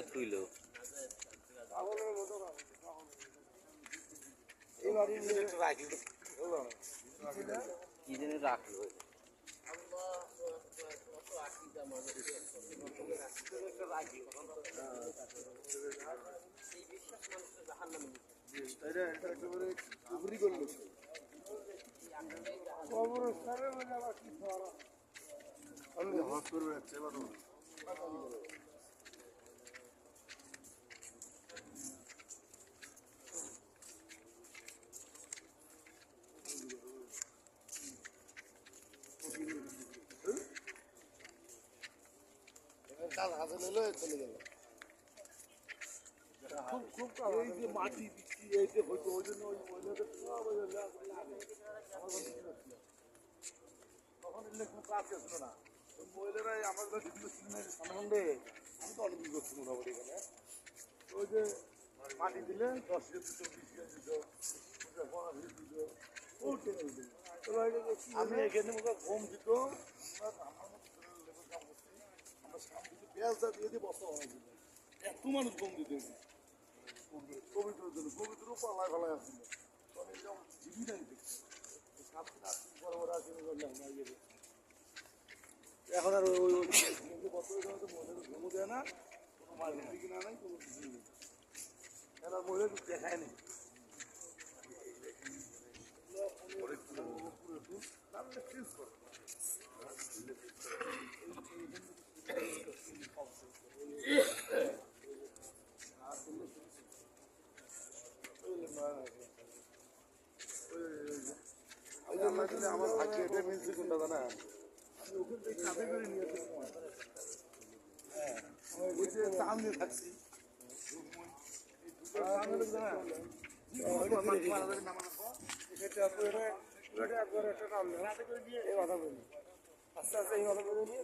তুইল কি যেন রাখলো চলে গেল খুব এই যে মাটি বৃষ্টি এই যে হয়তো ওই জন্য তখন ইলেকশন ক্লাস ছিল না ওই মহিলারাই আমাদের সামনে আমি তো অনেক করছি মোটামুটি এখানে ওই যে মাটি দিলে 10 কেজি দিত 20 কেজি দিত 15 কেজি দিত আমি এখানে মতো গম দিত পেঁয়াজটা দিয়ে দিয়ে বস্তা বানাই দিল এত মানুষ গম দিতে পবিত্রের জন্য পবিত্র পালায় ফালায় আসছিল জীবিটাই দেখছি বড় বড় আসলে এখন আর ওই ঘুমো দেয় না কোনো মার্কেট কিনা নাই কোনো কিছু নেই এরা মহিলা দেখায় নেই চেঞ্জ করে আমার ভাগ্যে এটা মিলছে কোনটা জানা আমি ওখান থেকে কাঁধে করে নিয়ে ওই যে চাল নিয়ে থাকছি আস্তে আস্তে এই কথা বলে নিয়ে